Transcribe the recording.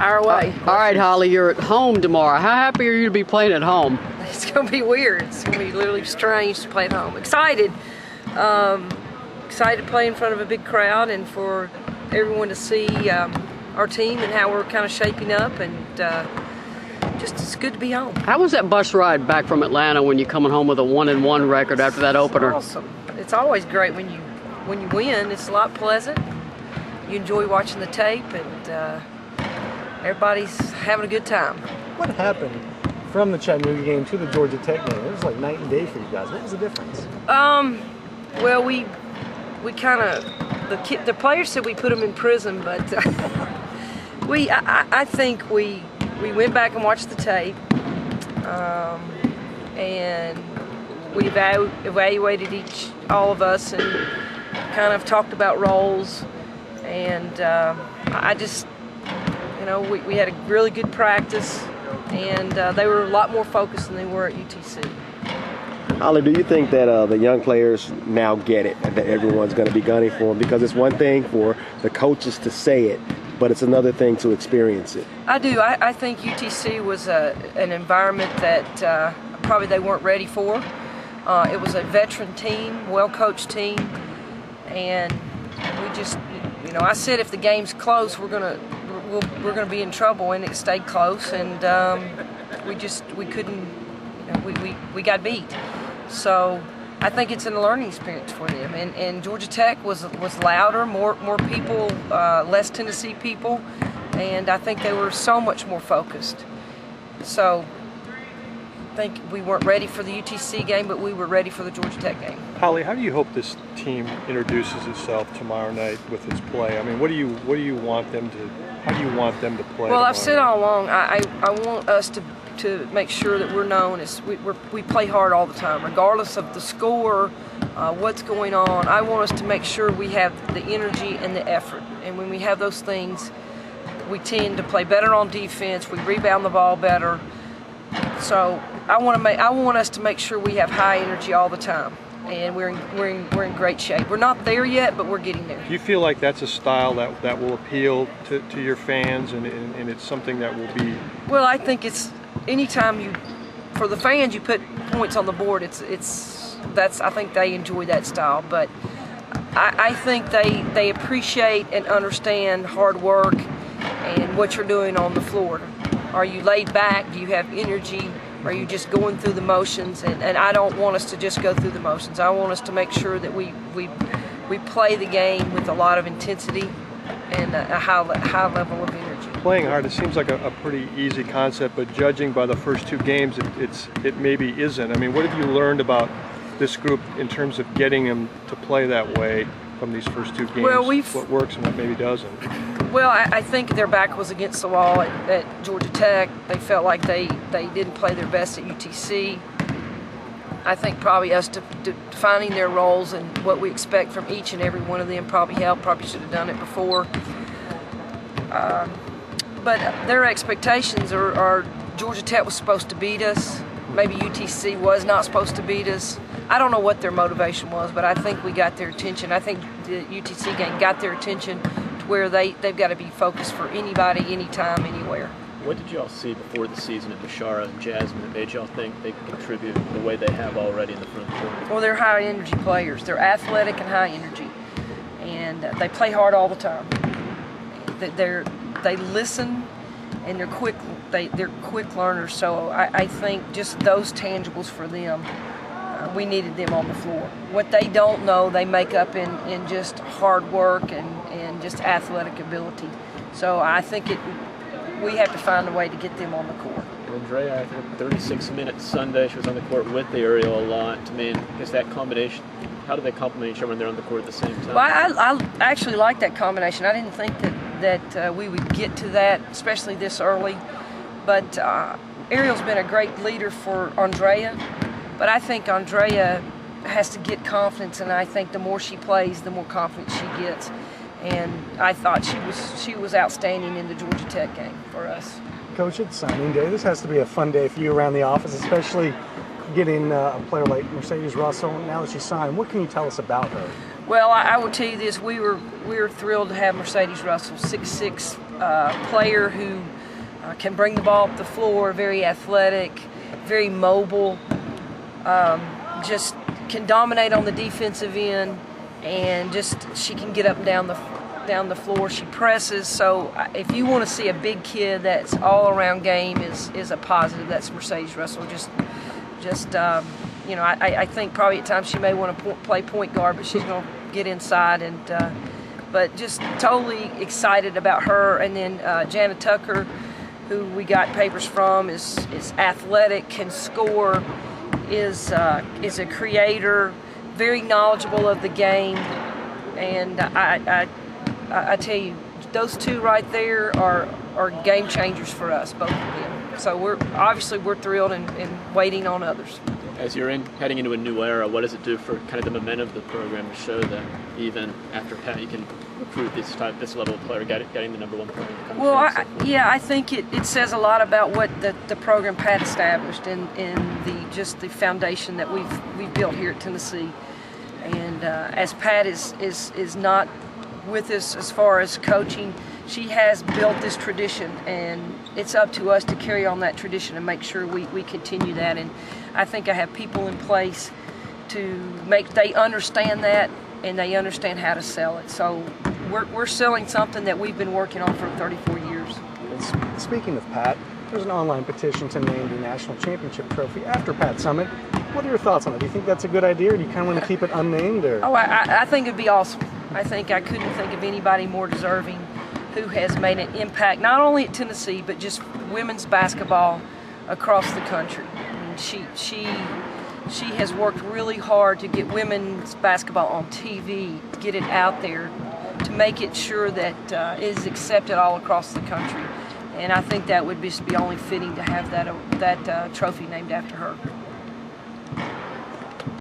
Our way. All right, Holly, you're at home tomorrow. How happy are you to be playing at home? It's going to be weird. It's going to be literally strange to play at home. Excited. Excited to play in front of a big crowd and for everyone to see our team and how we're kind of shaping up, and just it's good to be home. How was that bus ride back from Atlanta when you're coming home with a 1-1 record after that opener? It's awesome. It's always great when you win. It's a lot pleasant. You enjoy watching the tape, and everybody's having a good time. What happened from the Chattanooga game to the Georgia Tech game? It was like night and day for you guys. What was the difference? Well, we kind of the players said we put them in prison, but I think we went back and watched the tape, and we evaluated all of us, and kind of talked about roles, and I just, we had a really good practice, and they were a lot more focused than they were at UTC. Holly, do you think that the young players now get it, that everyone's going to be gunning for them? Because it's one thing for the coaches to say it, but it's another thing to experience it. I do. I think UTC was an environment that probably they weren't ready for. It was a veteran team, well-coached team, and we just, I said if the game's close, we're gonna be in trouble, and it stayed close, and we couldn't, we got beat. So I think it's a learning experience for them, and Georgia Tech was louder, more people, less Tennessee people, and I think they were so much more focused. So I think we weren't ready for the UTC game, but we were ready for the Georgia Tech game. Holly, how do you hope this team introduces itself tomorrow night with its play? I mean, how do you want them to play? Well, I've said all along, I want us to make sure that we're known as we play hard all the time, regardless of the score, what's going on. I want us to make sure we have the energy and the effort, and when we have those things, we tend to play better on defense. We rebound the ball better. So I want us to make sure we have high energy all the time, and we're in great shape. We're not there yet, but we're getting there. Do you feel like that's a style that will appeal to your fans, and it's something that will be? Well, I think it's anytime for the fans, you put points on the board. I think they enjoy that style, but I think they appreciate and understand hard work and what you're doing on the floor. Are you laid back? Do you have energy? Are you just going through the motions? And I don't want us to just go through the motions. I want us to make sure that we play the game with a lot of intensity and a high level of energy. Playing hard, it seems like a pretty easy concept, but judging by the first two games, it maybe isn't. I mean, what have you learned about this group in terms of getting them to play that way from these first two games? Well, what works and what maybe doesn't? Well, I think their back was against the wall at Georgia Tech. They felt like they didn't play their best at UTC. I think probably us defining their roles and what we expect from each and every one of them probably helped. Probably should have done it before. But their expectations are Georgia Tech was supposed to beat us. Maybe UTC was not supposed to beat us. I don't know what their motivation was, but I think we got their attention. I think the UTC game got their attention to where they've got to be focused for anybody, anytime, anywhere. What did you all see before the season at Bashara and Jasmine that made y'all think they could contribute the way they have already in the front court? Well, they're high energy players. They're athletic and high energy, and they play hard all the time. They listen, and they're quick. They're quick learners. So I think just those tangibles for them, we needed them on the floor. What they don't know, they make up in just hard work and just athletic ability. So I think we have to find a way to get them on the court. Andrea, I think 36 minutes Sunday, she was on the court with the aerial a lot. I mean, is that combination, how do they complement each other when they're on the court at the same time? Well, I actually like that combination. I didn't think that we would get to that, especially this early. But Ariel's been a great leader for Andrea. But I think Andrea has to get confidence, and I think the more she plays, the more confidence she gets. And I thought she was outstanding in the Georgia Tech game for us. Coach, it's signing day. This has to be a fun day for you around the office, especially getting a player like Mercedes Russell. Now that she's signed, what can you tell us about her? Well, I will tell you this: we were thrilled to have Mercedes Russell, 6'6", player who can bring the ball up the floor, very athletic, very mobile, just can dominate on the defensive end, and just she can get up and down the floor. She presses. So if you want to see a big kid that's all around game is a positive, that's Mercedes Russell. I think probably at times she may want to play point guard, but she's going to get inside. But just totally excited about her. And then Jana Tucker, who we got papers from, is athletic, can score, is a creator, very knowledgeable of the game, and I tell you, those two right there are game changers for us, both of them. So we're thrilled and waiting on others. As you're heading into a new era, what does it do for kind of the momentum of the program to show that even after Pat, you can recruit this level of player, getting the number one player in the country? Well, I think it says a lot about what the program Pat established and the foundation that we've built here at Tennessee. And as Pat is not with us as far as coaching, she has built this tradition, and it's up to us to carry on that tradition and make sure we continue that. And I think I have people in place they understand that, and they understand how to sell it. So we're selling something that we've been working on for 34 years. Speaking of Pat, there's an online petition to name the national championship trophy after Pat Summit. What are your thoughts on it? Do you think that's a good idea, or do you kind of want to keep it unnamed? Or? Oh, I think it'd be awesome. I couldn't think of anybody more deserving who has made an impact, not only at Tennessee, but just women's basketball across the country. I mean, she has worked really hard to get women's basketball on TV, to get it out there, to make it sure that it is accepted all across the country. And I think that would just be only fitting to have that trophy named after her.